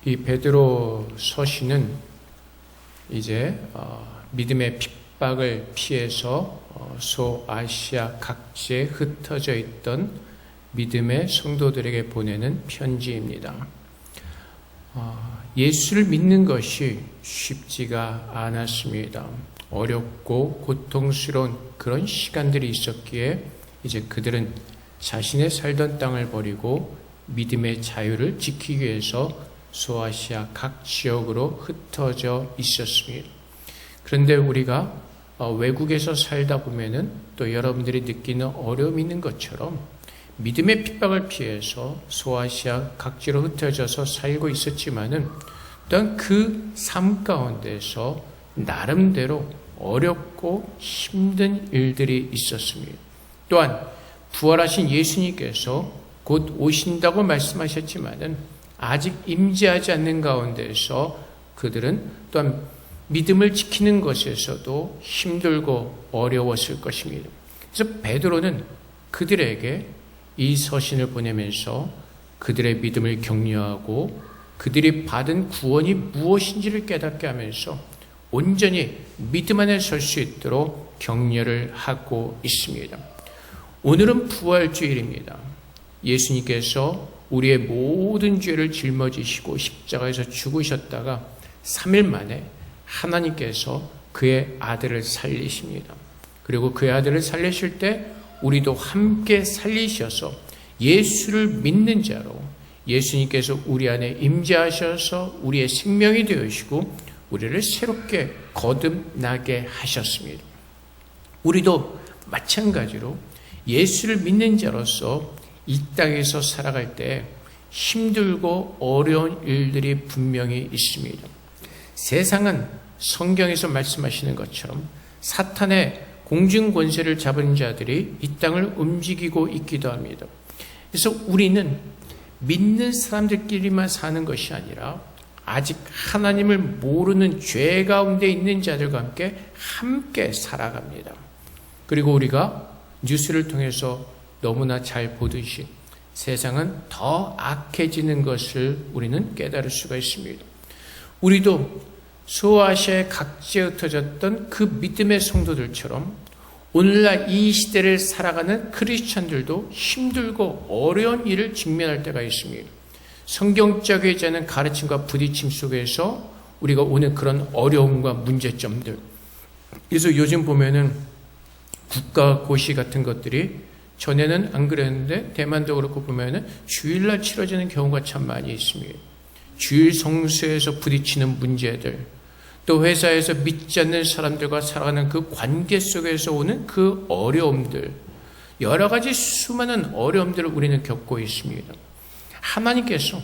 이 베드로 서신은 이제 믿음의 핍박을 피해서 소아시아 각지에 흩어져 있던 믿음의 성도들에게 보내는 편지입니다. 예수를 믿는 것이 쉽지가 않았습니다. 어렵고 고통스러운 그런 시간들이 있었기에 이제 그들은 자신의 살던 땅을 버리고 믿음의 자유를 지키기 위해서 소아시아 각 지역으로 흩어져 있었습니다. 그런데 우리가 외국에서 살다 보면은 또 여러분들이 느끼는 어려움이 있는 것처럼 믿음의 핍박을 피해서 소아시아 각지로 흩어져서 살고 있었지만은 또한 그 삶 가운데서 나름대로 어렵고 힘든 일들이 있었습니다. 또한 부활하신 예수님께서 곧 오신다고 말씀하셨지만은 아직 임재하지 않는 가운데서 그들은 또한 믿음을 지키는 것에서도 힘들고 어려웠을 것입니다. 그래서 베드로는 그들에게 이 서신을 보내면서 그들의 믿음을 격려하고 그들이 받은 구원이 무엇인지를 깨닫게 하면서 온전히 믿음 안에 설 수 있도록 격려를 하고 있습니다. 오늘은 부활주일입니다. 예수님께서 우리의 모든 죄를 짊어지시고 십자가에서 죽으셨다가 3일 만에 하나님께서 그의 아들을 살리십니다. 그리고 그의 아들을 살리실 때 우리도 함께 살리셔서 예수를 믿는 자로 예수님께서 우리 안에 임재하셔서 우리의 생명이 되시고 우리를 새롭게 거듭나게 하셨습니다. 우리도 마찬가지로 예수를 믿는 자로서 이 땅에서 살아갈 때 힘들고 어려운 일들이 분명히 있습니다. 세상은 성경에서 말씀하시는 것처럼 사탄의 공중 권세를 잡은 자들이 이 땅을 움직이고 있기도 합니다. 그래서 우리는 믿는 사람들끼리만 사는 것이 아니라 아직 하나님을 모르는 죄 가운데 있는 자들과 함께 살아갑니다. 그리고 우리가 뉴스를 통해서 너무나 잘 보듯이 세상은 더 악해지는 것을 우리는 깨달을 수가 있습니다. 우리도 소아시아의 각지에 흩어졌던 그 믿음의 성도들처럼 오늘날 이 시대를 살아가는 크리스찬들도 힘들고 어려운 일을 직면할 때가 있습니다. 성경적이지 않은 가르침과 부딪힘 속에서 우리가 오는 그런 어려움과 문제점들. 그래서 요즘 보면은 국가 고시 같은 것들이 전에는 안 그랬는데 대만도 그렇고 보면은 주일날 치러지는 경우가 참 많이 있습니다. 주일 성수에서 부딪히는 문제들, 또 회사에서 믿지 않는 사람들과 살아가는 그 관계 속에서 오는 그 어려움들, 여러 가지 수많은 어려움들을 우리는 겪고 있습니다. 하나님께서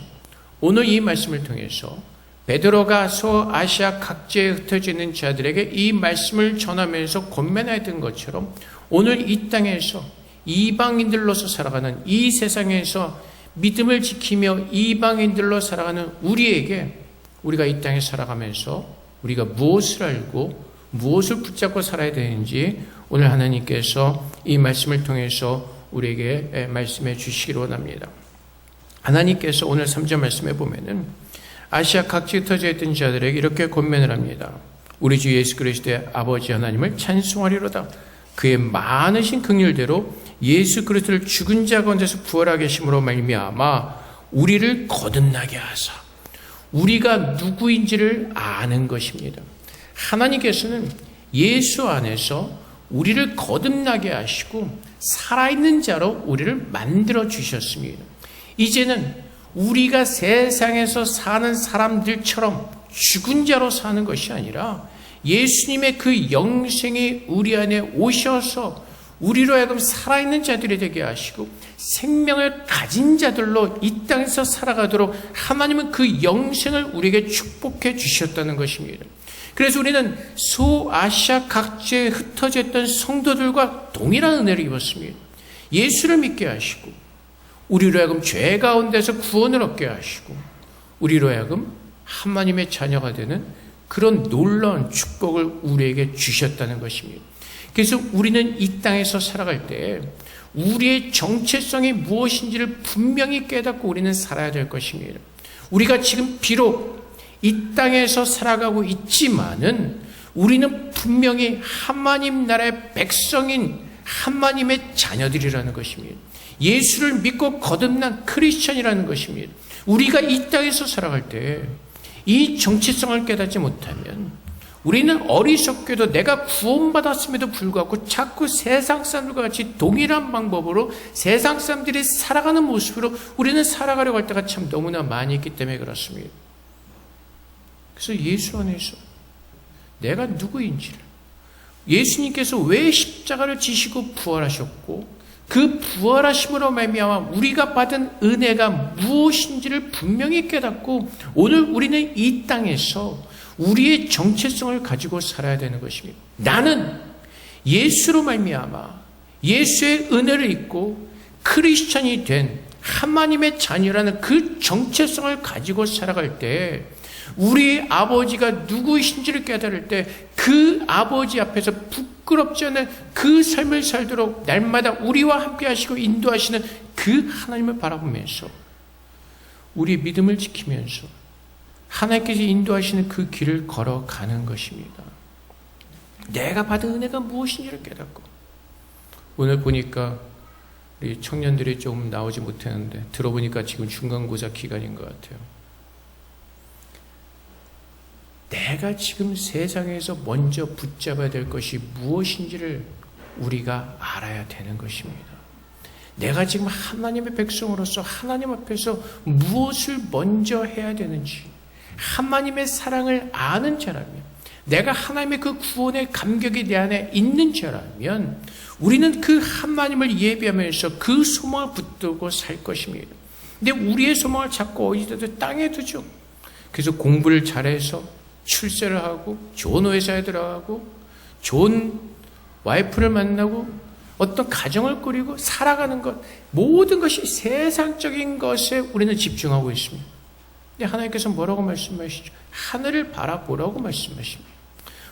오늘 이 말씀을 통해서 베드로가 소아시아 각지에 흩어져 있는 자들에게 이 말씀을 전하면서 권면했던 것처럼 오늘 이 땅에서 이방인들로서 살아가는 이 세상에서 믿음을 지키며 이방인들로 살아가는 우리에게 우리가 이 땅에 살아가면서 우리가 무엇을 알고 무엇을 붙잡고 살아야 되는지 오늘 하나님께서 이 말씀을 통해서 우리에게 말씀해 주시기를 원합니다. 하나님께서 오늘 3절 말씀에 보면은 아시아 각지에 흩어져 있던 자들에게 이렇게 권면을 합니다. 우리 주 예수 그리스도의 아버지 하나님을 찬송하리로다. 그의 많으신 긍휼대로 예수 그리스도를 죽은 자 가운데서 부활하게 하심으로 말미암아 우리를 거듭나게 하사 우리가 누구인지를 아는 것입니다. 하나님께서는 예수 안에서 우리를 거듭나게 하시고 살아있는 자로 우리를 만들어 주셨습니다. 이제는 우리가 세상에서 사는 사람들처럼 죽은 자로 사는 것이 아니라 예수님의 그 영생이 우리 안에 오셔서 우리로 하여금 살아있는 자들이 되게 하시고 생명을 가진 자들로 이 땅에서 살아가도록 하나님은 그 영생을 우리에게 축복해 주셨다는 것입니다. 그래서 우리는 소아시아 각지에 흩어져 있던 성도들과 동일한 은혜를 입었습니다. 예수를 믿게 하시고 우리로 하여금 죄 가운데서 구원을 얻게 하시고 우리로 하여금 하나님의 자녀가 되는 그런 놀라운 축복을 우리에게 주셨다는 것입니다. 그래서 우리는 이 땅에서 살아갈 때 우리의 정체성이 무엇인지를 분명히 깨닫고 우리는 살아야 될 것입니다. 우리가 지금 비록 이 땅에서 살아가고 있지만은 우리는 분명히 하나님 나라의 백성인 하나님의 자녀들이라는 것입니다. 예수를 믿고 거듭난 크리스천이라는 것입니다. 우리가 이 땅에서 살아갈 때 이 정체성을 깨닫지 못하면 우리는 어리석게도 내가 구원받았음에도 불구하고 자꾸 세상 사람들과 같이 동일한 방법으로 세상 사람들이 살아가는 모습으로 우리는 살아가려고 할 때가 참 너무나 많이 있기 때문에 그렇습니다. 그래서 예수 안에서 내가 누구인지를, 예수님께서 왜 십자가를 지시고 부활하셨고 그 부활하심으로 말미암아 우리가 받은 은혜가 무엇인지를 분명히 깨닫고 오늘 우리는 이 땅에서 우리의 정체성을 가지고 살아야 되는 것입니다. 나는 예수로 말미암아 예수의 은혜를 입고 크리스천이 된 하나님의 자녀라는 그 정체성을 가지고 살아갈 때 우리 아버지가 누구이신지를 깨달을 때 그 아버지 앞에서 부끄럽지 않은 그 삶을 살도록 날마다 우리와 함께 하시고 인도하시는 그 하나님을 바라보면서 우리 믿음을 지키면서 하나님께서 인도하시는 그 길을 걸어가는 것입니다. 내가 받은 은혜가 무엇인지를 깨닫고 오늘 보니까 우리 청년들이 좀 나오지 못했는데 들어보니까 지금 중간고사 기간인 것 같아요. 내가 지금 세상에서 먼저 붙잡아야 될 것이 무엇인지를 우리가 알아야 되는 것입니다. 내가 지금 하나님의 백성으로서 하나님 앞에서 무엇을 먼저 해야 되는지 하나님의 사랑을 아는 자라면 내가 하나님의 그 구원의 감격이 내 안에 있는 자라면 우리는 그 하나님을 예비하면서 그 소망을 붙들고 살 것입니다. 근데 우리의 소망을 자꾸 어디다 땅에 두죠. 그래서 공부를 잘해서 출세를 하고 좋은 회사에 들어가고 좋은 와이프를 만나고 어떤 가정을 꾸리고 살아가는 것 모든 것이 세상적인 것에 우리는 집중하고 있습니다. 근데 하나님께서 뭐라고 말씀하시죠? 하늘을 바라보라고 말씀하십니다.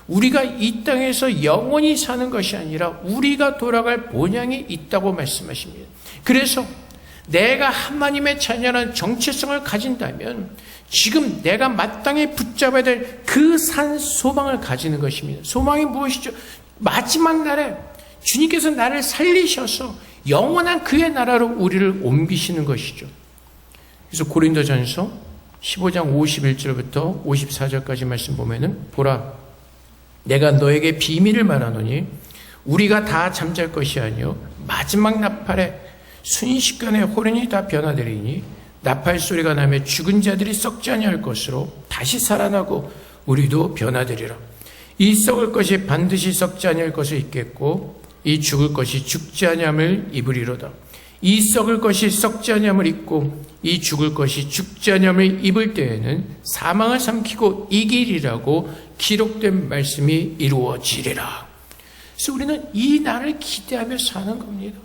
우리가 이 땅에서 영원히 사는 것이 아니라 우리가 돌아갈 본향이 있다고 말씀하십니다. 그래서 내가 하나님의 자녀라는 정체성을 가진다면 지금 내가 마땅히 붙잡아야 될 그 산 소망을 가지는 것입니다. 소망이 무엇이죠? 마지막 날에 주님께서 나를 살리셔서 영원한 그의 나라로 우리를 옮기시는 것이죠. 그래서 고린도전서 15장 51절부터 54절까지 말씀 보면은 보라 내가 너에게 비밀을 말하노니 우리가 다 잠잘 것이 아니요 마지막 나팔에 순식간에 호련이 다 변화되리니 나팔 소리가 나며 죽은 자들이 썩지 아니할 것으로 다시 살아나고 우리도 변화되리라. 이 썩을 것이 반드시 썩지 아니할 것을 입겠고 이 죽을 것이 죽지 아니함을 입으리로다. 이 썩을 것이 썩지 아니함을 입고 이 죽을 것이 죽지 아니함을 입을 때에는 사망을 삼키고 이기리라고 기록된 말씀이 이루어지리라. 그래서 우리는 이 날을 기대하며 사는 겁니다.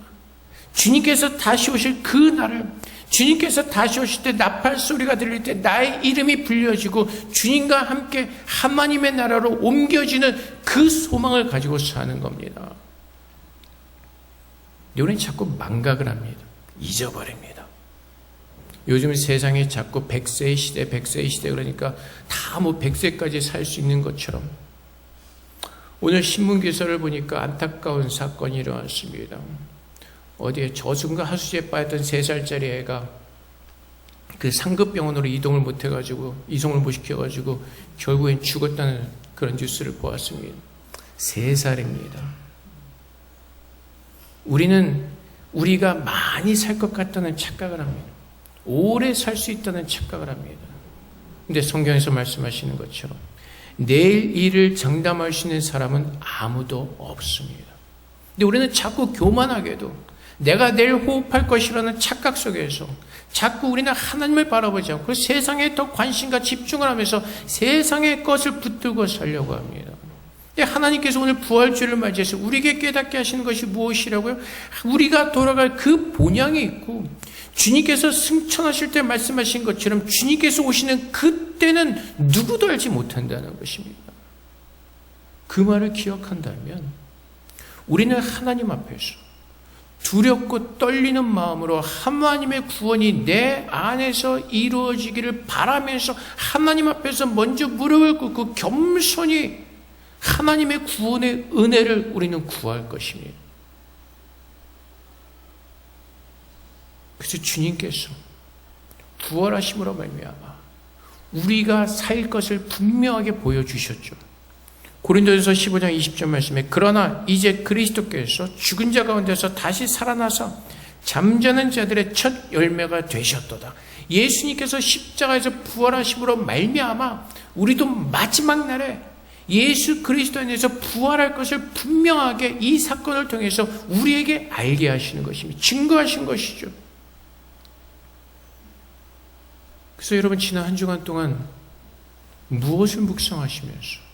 주님께서 다시 오실 그 날을, 주님께서 다시 오실 때 나팔 소리가 들릴 때 나의 이름이 불려지고 주님과 함께 하나님의 나라로 옮겨지는 그 소망을 가지고 사는 겁니다. 우리는 자꾸 망각을 합니다. 잊어버립니다. 요즘 세상에 자꾸 100세의 시대, 100세의 시대 그러니까 다 뭐 100세까지 살 수 있는 것처럼 오늘 신문 기사를 보니까 안타까운 사건이 일어났습니다. 어디에 저승과 하수지에 빠졌던 3살짜리 애가 그 상급병원으로 이송을 못 시켜가지고 결국엔 죽었다는 그런 뉴스를 보았습니다. 3살입니다. 우리는 우리가 많이 살 것 같다는 착각을 합니다. 오래 살 수 있다는 착각을 합니다. 근데 성경에서 말씀하시는 것처럼 내일 일을 장담할 수 있는 사람은 아무도 없습니다. 근데 우리는 자꾸 교만하게도 내가 내일 호흡할 것이라는 착각 속에서 자꾸 우리는 하나님을 바라보지 않고 세상에 더 관심과 집중을 하면서 세상의 것을 붙들고 살려고 합니다. 하나님께서 오늘 부활주를 맞이해서 우리에게 깨닫게 하시는 것이 무엇이라고요? 우리가 돌아갈 그 본향이 있고 주님께서 승천하실 때 말씀하신 것처럼 주님께서 오시는 그때는 누구도 알지 못한다는 것입니다. 그 말을 기억한다면 우리는 하나님 앞에서 두렵고 떨리는 마음으로 하나님의 구원이 내 안에서 이루어지기를 바라면서 하나님 앞에서 먼저 무릎을 꿇고 겸손히 하나님의 구원의 은혜를 우리는 구할 것입니다. 그래서 주님께서 부활하심으로 말미암아 우리가 살 것을 분명하게 보여주셨죠. 고린도전서 15장 20절 말씀에 그러나 이제 그리스도께서 죽은 자 가운데서 다시 살아나서 잠자는 자들의 첫 열매가 되셨도다. 예수님께서 십자가에서 부활하심으로 말미암아 우리도 마지막 날에 예수 그리스도 안에서 부활할 것을 분명하게 이 사건을 통해서 우리에게 알게 하시는 것입니다. 증거하신 것이죠. 그래서 여러분 지난 한 주간 동안 무엇을 묵상하시면서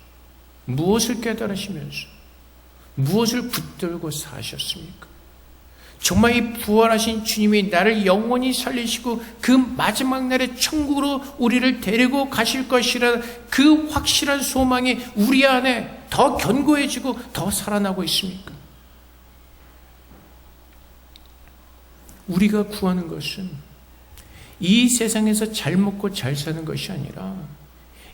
무엇을 깨달으시면서 무엇을 붙들고 사셨습니까? 정말 이 부활하신 주님이 나를 영원히 살리시고 그 마지막 날에 천국으로 우리를 데리고 가실 것이라 그 확실한 소망이 우리 안에 더 견고해지고 더 살아나고 있습니까? 우리가 구하는 것은 이 세상에서 잘 먹고 잘 사는 것이 아니라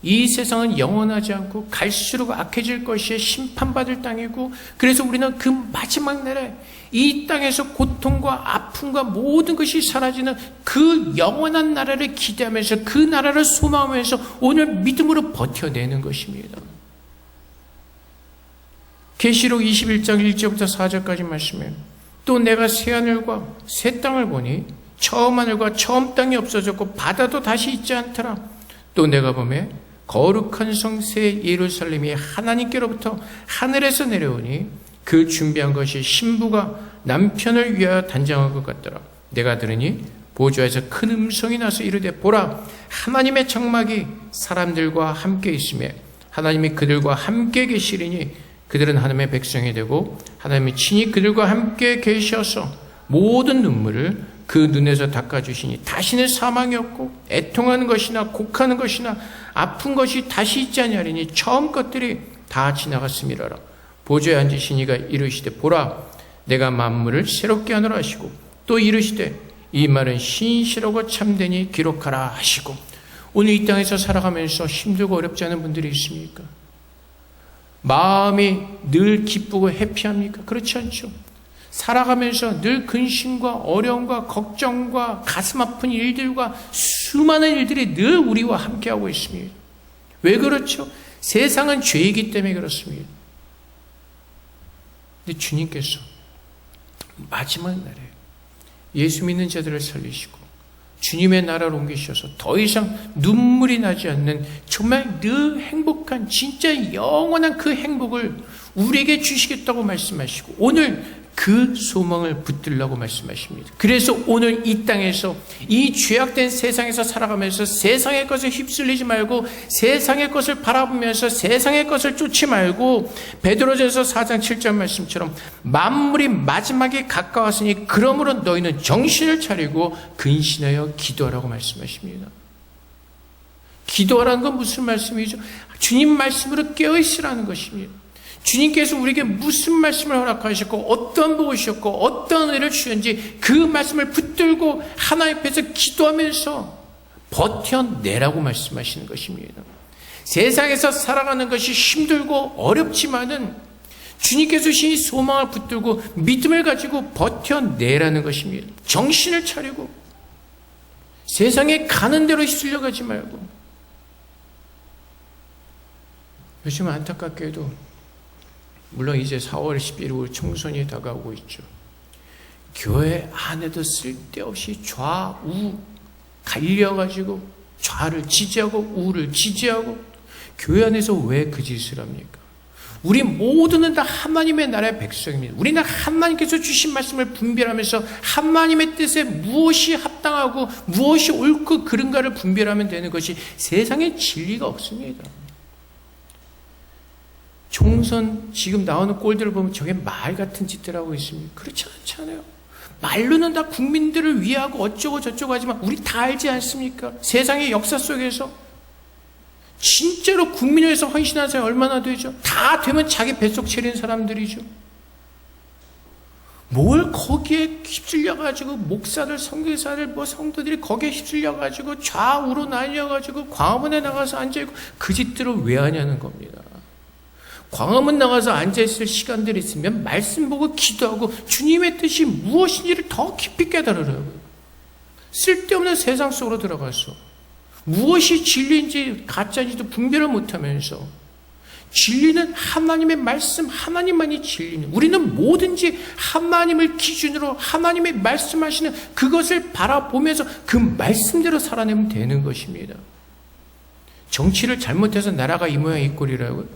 이 세상은 영원하지 않고 갈수록 악해질 것이에 심판받을 땅이고 그래서 우리는 그 마지막 날에 이 땅에서 고통과 아픔과 모든 것이 사라지는 그 영원한 나라를 기대하면서 그 나라를 소망하면서 오늘 믿음으로 버텨내는 것입니다. 계시록 21장 1절부터 4절까지 말씀에 또 내가 새하늘과 새 땅을 보니 처음 하늘과 처음 땅이 없어졌고 바다도 다시 있지 않더라. 또 내가 보매 거룩한 성 새 예루살렘이 하나님께로부터 하늘에서 내려오니 그 준비한 것이 신부가 남편을 위하여 단장한 것 같더라. 내가 들으니 보좌에서 큰 음성이 나서 이르되 보라 하나님의 장막이 사람들과 함께 있으며 하나님이 그들과 함께 계시리니 그들은 하나님의 백성이 되고 하나님이 친히 그들과 함께 계셔서 모든 눈물을 그 눈에서 닦아주시니 다시는 사망이 없고 애통하는 것이나 곡하는 것이나 아픈 것이 다시 있지 아니하리니 처음 것들이 다 지나갔음이라라. 보좌에 앉으신 이가 이르시되 보라 내가 만물을 새롭게 하노라 하시고 또 이르시되 이 말은 신실하고 참되니 기록하라 하시고. 오늘 이 땅에서 살아가면서 힘들고 어렵지 않은 분들이 있습니까? 마음이 늘 기쁘고 해피합니까? 그렇지 않죠. 살아가면서 늘 근심과 어려움과 걱정과 가슴 아픈 일들과 수많은 일들이 늘 우리와 함께하고 있습니다. 왜 그렇죠? 세상은 죄이기 때문에 그렇습니다. 근데 주님께서 마지막 날에 예수 믿는 자들을 살리시고 주님의 나라로 옮기셔서 더 이상 눈물이 나지 않는 정말 늘 행복한 진짜 영원한 그 행복을 우리에게 주시겠다고 말씀하시고 오늘 그 소망을 붙들라고 말씀하십니다. 그래서 오늘 이 땅에서 이 죄악된 세상에서 살아가면서 세상의 것을 휩쓸리지 말고 세상의 것을 바라보면서 세상의 것을 쫓지 말고 베드로전서 4장 7절 말씀처럼 만물이 마지막에 가까웠으니 그러므로 너희는 정신을 차리고 근신하여 기도하라고 말씀하십니다. 기도하라는 건 무슨 말씀이죠? 주님 말씀으로 깨어있으라는 것입니다. 주님께서 우리에게 무슨 말씀을 허락하셨고 어떤 복이셨고 어떤 은혜를 주셨는지 그 말씀을 붙들고 하나님 앞에서 기도하면서 버텨내라고 말씀하시는 것입니다. 세상에서 살아가는 것이 힘들고 어렵지만은 주님께서 주신 소망을 붙들고 믿음을 가지고 버텨내라는 것입니다. 정신을 차리고 세상에 가는 대로 휩쓸려가지 말고. 요즘 안타깝게도 물론 이제 4월 11일 총선이 다가오고 있죠. 교회 안에도 쓸데없이 좌우 갈려가지고 좌를 지지하고 우를 지지하고 교회 안에서 왜 그 짓을 합니까? 우리 모두는 다 하나님의 나라의 백성입니다. 우리는 하나님께서 주신 말씀을 분별하면서 하나님의 뜻에 무엇이 합당하고 무엇이 옳고 그른가를 분별하면 되는 것이 세상에 진리가 없습니다. 총선 지금 나오는 꼴들을 보면 저게 말 같은 짓들 하고 있습니다. 그렇지 않잖아요. 말로는 다 국민들을 위하고 어쩌고 저쩌고 하지만 우리 다 알지 않습니까? 세상의 역사 속에서 진짜로 국민을 위해서 헌신한 사람이 얼마나 되죠? 다 되면 자기 뱃속 차리는 사람들이죠. 뭘 거기에 휩쓸려가지고 목사들, 선교사들, 성도들이 거기에 휩쓸려가지고 좌우로 나뉘어가지고 광화문에 나가서 앉아있고 그 짓들을 왜 하냐는 겁니다. 광화문 나가서 앉아있을 시간들이 있으면 말씀 보고 기도하고 주님의 뜻이 무엇인지를 더 깊이 깨달으려고요. 쓸데없는 세상 속으로 들어가서 무엇이 진리인지 가짜인지도 분별을 못하면서 진리는 하나님의 말씀, 하나님만이 진리는, 우리는 뭐든지 하나님을 기준으로 하나님의 말씀하시는 그것을 바라보면서 그 말씀대로 살아내면 되는 것입니다. 정치를 잘못해서 나라가 이 모양 이 꼴이라고요?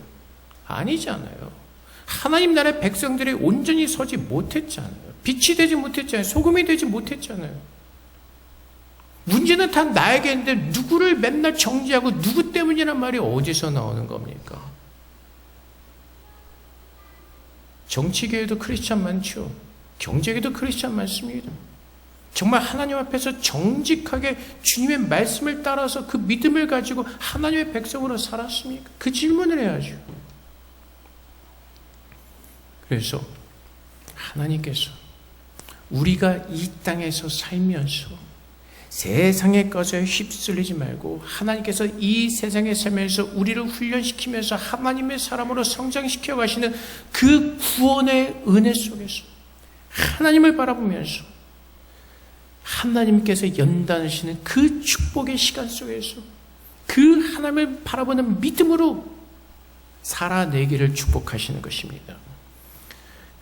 아니잖아요. 하나님 나라의 백성들이 온전히 서지 못했잖아요. 빛이 되지 못했잖아요. 소금이 되지 못했잖아요. 문제는 다 나에게 있는데 누구를 맨날 정죄하고 누구 때문이란 말이 어디서 나오는 겁니까? 정치계에도 크리스찬 많죠. 경제계도 크리스찬 많습니다. 정말 하나님 앞에서 정직하게 주님의 말씀을 따라서 그 믿음을 가지고 하나님의 백성으로 살았습니까? 그 질문을 해야죠. 그래서 하나님께서 우리가 이 땅에서 살면서 세상의 것에 휩쓸리지 말고 하나님께서 이 세상에 살면서 우리를 훈련시키면서 하나님의 사람으로 성장시켜 가시는 그 구원의 은혜 속에서 하나님을 바라보면서 하나님께서 연단하시는 그 축복의 시간 속에서 그 하나님을 바라보는 믿음으로 살아내기를 축복하시는 것입니다.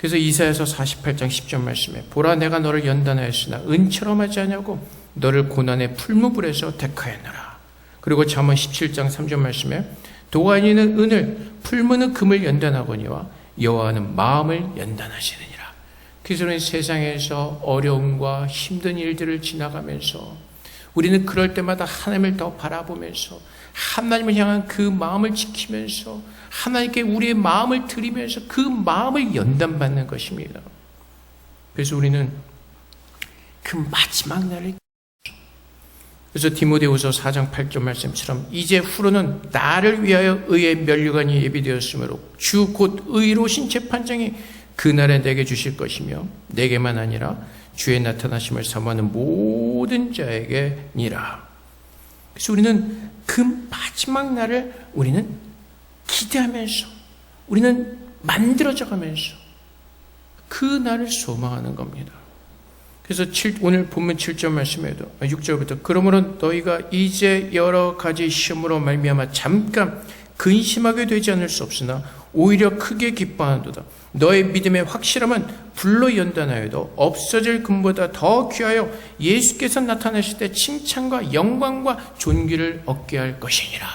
그래서 이사야서 48장 10절 말씀에 보라 내가 너를 연단하였으나 은처럼 하지 아니하고 너를 고난의 풀무불에서 택하였노라. 그리고 잠언 17장 3절 말씀에 도가니는 은을 풀무는 금을 연단하거니와 여호와는 마음을 연단하시느니라. 그래서 세상에서 어려움과 힘든 일들을 지나가면서 우리는 그럴 때마다 하나님을 더 바라보면서 하나님을 향한 그 마음을 지키면서 하나님께 우리의 마음을 드리면서 그 마음을 연단받는 것입니다. 그래서 우리는 그 마지막 날을, 그래서 디모데후서 4장 8절 말씀처럼 이제 후로는 나를 위하여 의의 면류관이 예비되었으므로 주 곧 의로우신 재판장이 그날에 내게 주실 것이며 내게만 아니라 주의 나타나심을 사모하는 모든 자에게니라. 그래서 우리는 그 마지막 날을 우리는 기대하면서 우리는 만들어져가면서 그 날을 소망하는 겁니다. 그래서 오늘 본문 7절 말씀에도 6절부터 그러므로 너희가 이제 여러 가지 시험으로 말미암아 잠깐 근심하게 되지 않을 수 없으나 오히려 크게 기뻐하노도다. 너의 믿음의 확실함은 불로 연단하여도 없어질 금보다 더 귀하여 예수께서 나타나실 때 칭찬과 영광과 존귀를 얻게 할 것이니라.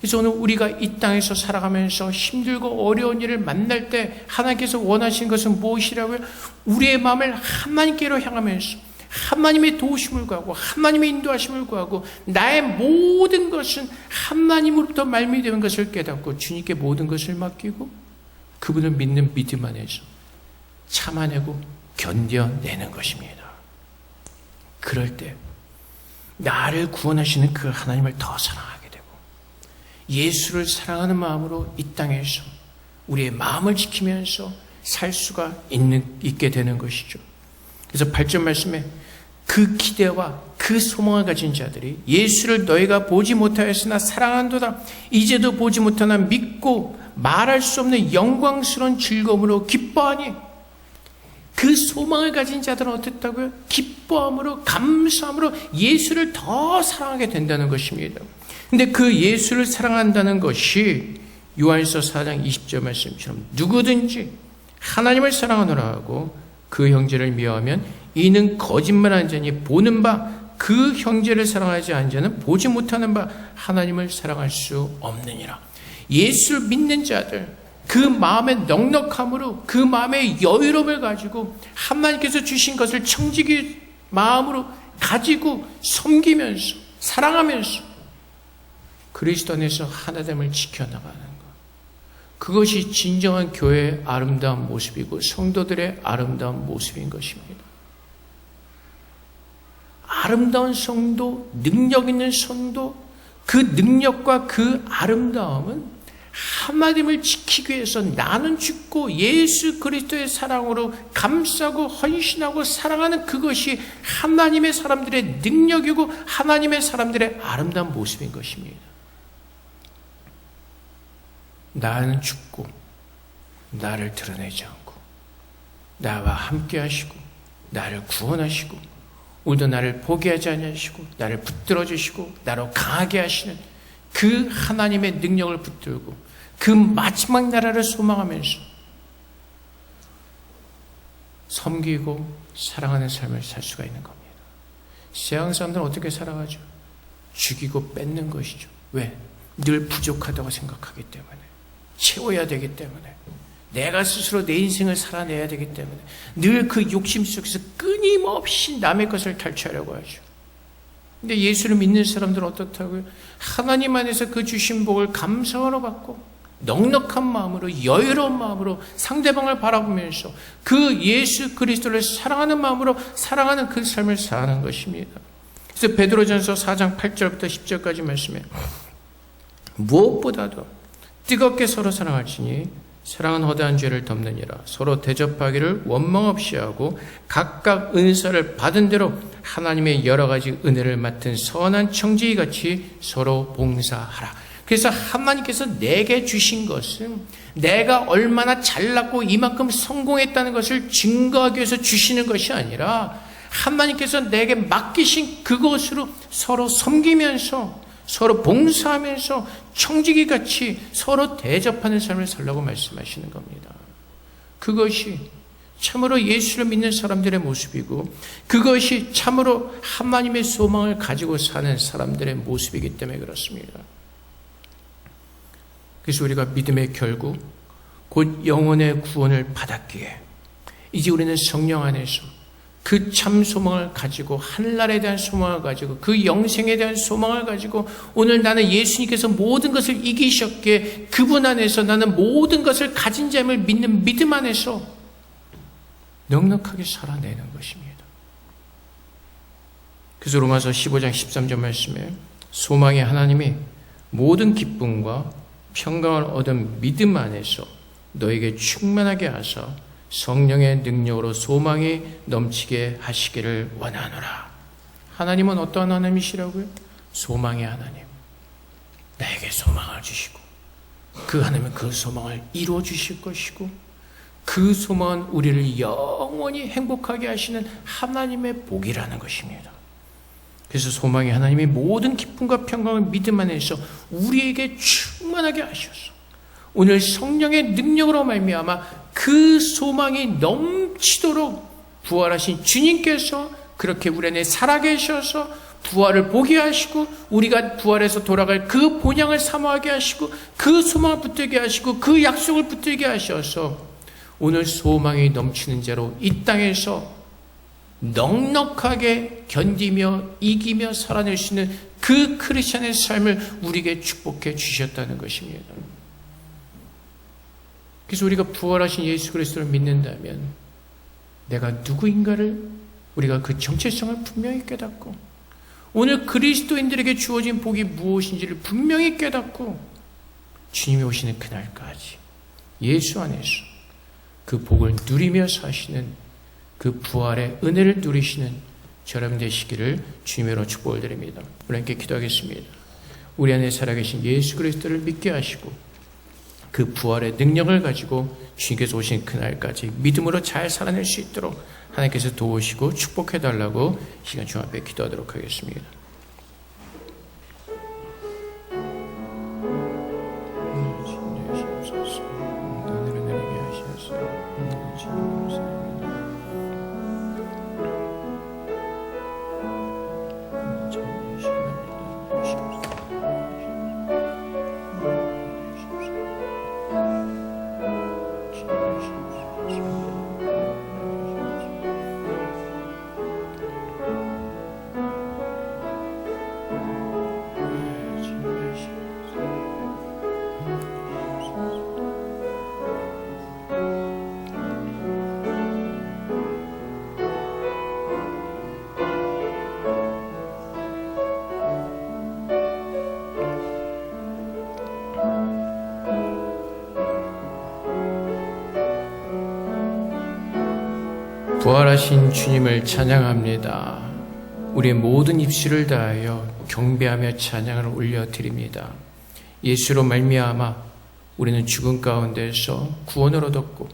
그래서 오늘 우리가 이 땅에서 살아가면서 힘들고 어려운 일을 만날 때 하나님께서 원하시는 것은 무엇이라고요? 우리의 마음을 하나님께로 향하면서 하나님의 도우심을 구하고 하나님의 인도하심을 구하고 나의 모든 것은 하나님으로부터 말미되는 것을 깨닫고 주님께 모든 것을 맡기고 그분을 믿는 믿음 안에서 참아내고 견뎌내는 것입니다. 그럴 때 나를 구원하시는 그 하나님을 더 사랑하게 되고 예수를 사랑하는 마음으로 이 땅에서 우리의 마음을 지키면서 살 수가 있게 되는 것이죠. 그래서 8절 말씀에 그 기대와 그 소망을 가진 자들이 예수를 너희가 보지 못하였으나 사랑한도다. 이제도 보지 못하나 믿고 말할 수 없는 영광스러운 즐거움으로 기뻐하니. 그 소망을 가진 자들은 어땠다고요? 기뻐함으로 감사함으로 예수를 더 사랑하게 된다는 것입니다. 근데 그 예수를 사랑한다는 것이 요한일서 4장 20절 말씀처럼 누구든지 하나님을 사랑하노라 하고 그 형제를 미워하면 이는 거짓말하는 자니 보는 바 그 형제를 사랑하지 않은 자는 보지 못하는 바 하나님을 사랑할 수 없느니라. 예수를 믿는 자들 그 마음의 넉넉함으로 그 마음의 여유로움을 가지고 하나님께서 주신 것을 청지기 마음으로 가지고 섬기면서 사랑하면서 그리스도 안에서 하나됨을 지켜나가는 것, 그것이 진정한 교회의 아름다운 모습이고 성도들의 아름다운 모습인 것입니다. 아름다운 성도, 능력 있는 성도, 그 능력과 그 아름다움은 하나님을 지키기 위해서 나는 죽고 예수 그리스도의 사랑으로 감싸고 헌신하고 사랑하는 그것이 하나님의 사람들의 능력이고 하나님의 사람들의 아름다운 모습인 것입니다. 나는 죽고 나를 드러내지 않고 나와 함께 하시고 나를 구원하시고 오늘도 나를 포기하지 않으시고 나를 붙들어 주시고 나로 강하게 하시는 그 하나님의 능력을 붙들고 그 마지막 나라를 소망하면서 섬기고 사랑하는 삶을 살 수가 있는 겁니다. 세상 사람들은 어떻게 살아가죠? 죽이고 뺏는 것이죠. 왜? 늘 부족하다고 생각하기 때문에, 채워야 되기 때문에, 내가 스스로 내 인생을 살아내야 되기 때문에 늘 그 욕심 속에서 끊임없이 남의 것을 탈취하려고 하죠. 근데 예수를 믿는 사람들은 어떻다고요? 하나님 안에서 그 주신 복을 감사하러 받고 넉넉한 마음으로 여유로운 마음으로 상대방을 바라보면서 그 예수 그리스도를 사랑하는 마음으로 사랑하는 그 삶을 사는 것입니다. 그래서 베드로전서 4장 8절부터 10절까지 말씀에 무엇보다도 뜨겁게 서로 사랑할지니 사랑은 허다한 죄를 덮느니라. 서로 대접하기를 원망 없이 하고 각각 은사를 받은 대로 하나님의 여러 가지 은혜를 맡은 선한 청지기 같이 서로 봉사하라. 그래서 하나님께서 내게 주신 것은 내가 얼마나 잘났고 이만큼 성공했다는 것을 증거하기 위해서 주시는 것이 아니라 하나님께서 내게 맡기신 그것으로 서로 섬기면서 서로 봉사하면서 청지기같이 서로 대접하는 삶을 살라고 말씀하시는 겁니다. 그것이 참으로 예수를 믿는 사람들의 모습이고 그것이 참으로 하나님의 소망을 가지고 사는 사람들의 모습이기 때문에 그렇습니다. 그래서 우리가 믿음의 결국 곧 영혼의 구원을 받았기에 이제 우리는 성령 안에서 그 참 소망을 가지고 하늘나라에 대한 소망을 가지고 그 영생에 대한 소망을 가지고 오늘 나는 예수님께서 모든 것을 이기셨기에 그분 안에서 나는 모든 것을 가진 자임을 믿는 믿음 안에서 넉넉하게 살아내는 것입니다. 그래서 로마서 15장 13절 말씀에 소망의 하나님이 모든 기쁨과 평강을 얻은 믿음 안에서 너에게 충만하게 하사 성령의 능력으로 소망이 넘치게 하시기를 원하노라. 하나님은 어떠한 하나님이시라고요? 소망의 하나님. 나에게 소망을 주시고 그 하나님은 그 소망을 이루어 주실 것이고 그 소망은 우리를 영원히 행복하게 하시는 하나님의 복이라는 것입니다. 그래서 소망의 하나님이 모든 기쁨과 평강을 믿음 안에서 우리에게 충만하게 하셔서 오늘 성령의 능력으로 말미암아 그 소망이 넘치도록 부활하신 주님께서 그렇게 우리 안에 살아계셔서 부활을 보게 하시고 우리가 부활해서 돌아갈 그 본향을 사모하게 하시고 그 소망을 붙들게 하시고 그 약속을 붙들게 하셔서 오늘 소망이 넘치는 자로 이 땅에서 넉넉하게 견디며 이기며 살아낼 수 있는 그 크리스찬의 삶을 우리에게 축복해 주셨다는 것입니다. 그래서 우리가 부활하신 예수 그리스도를 믿는다면 내가 누구인가를 우리가 그 정체성을 분명히 깨닫고 오늘 그리스도인들에게 주어진 복이 무엇인지를 분명히 깨닫고 주님이 오시는 그날까지 예수 안에서 그 복을 누리며 사시는 그 부활의 은혜를 누리시는 저람 되시기를 주님으로 축복을 드립니다. 우리 함께 기도하겠습니다. 우리 안에 살아계신 예수 그리스도를 믿게 하시고 그 부활의 능력을 가지고 주님께서 오신 그날까지 믿음으로 잘 살아낼 수 있도록 하나님께서 도우시고 축복해달라고 시간 중 앞에 기도하도록 하겠습니다. 부활하신 주님을 찬양합니다. 우리의 모든 입술을 다하여 경배하며 찬양을 올려드립니다. 예수로 말미암아 우리는 죽음 가운데서 구원을 얻었고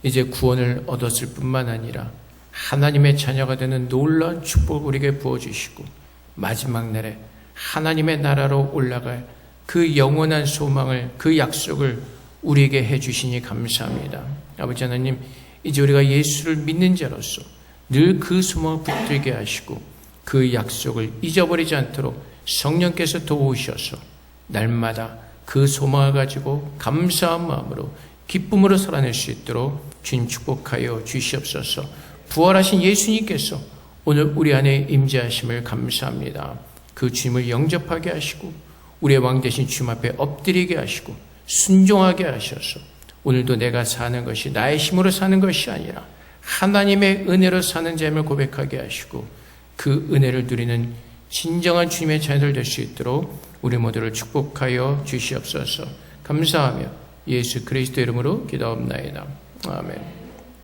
이제 구원을 얻었을 뿐만 아니라 하나님의 자녀가 되는 놀라운 축복을 우리에게 부어주시고 마지막 날에 하나님의 나라로 올라갈 그 영원한 소망을, 그 약속을 우리에게 해주시니 감사합니다. 아버지 하나님, 이제 우리가 예수를 믿는 자로서 늘 그 소망을 붙들게 하시고 그 약속을 잊어버리지 않도록 성령께서 도우셔서 날마다 그 소망을 가지고 감사한 마음으로 기쁨으로 살아낼 수 있도록 주님 축복하여 주시옵소서. 부활하신 예수님께서 오늘 우리 안에 임재하심을 감사합니다. 그 주님을 영접하게 하시고 우리의 왕 되신 주님 앞에 엎드리게 하시고 순종하게 하셔서 오늘도 내가 사는 것이 나의 힘으로 사는 것이 아니라 하나님의 은혜로 사는 자임을 고백하게 하시고 그 은혜를 누리는 진정한 주님의 자녀들 될 수 있도록 우리 모두를 축복하여 주시옵소서. 감사하며 예수 그리스도 이름으로 기도합나이다. 아멘.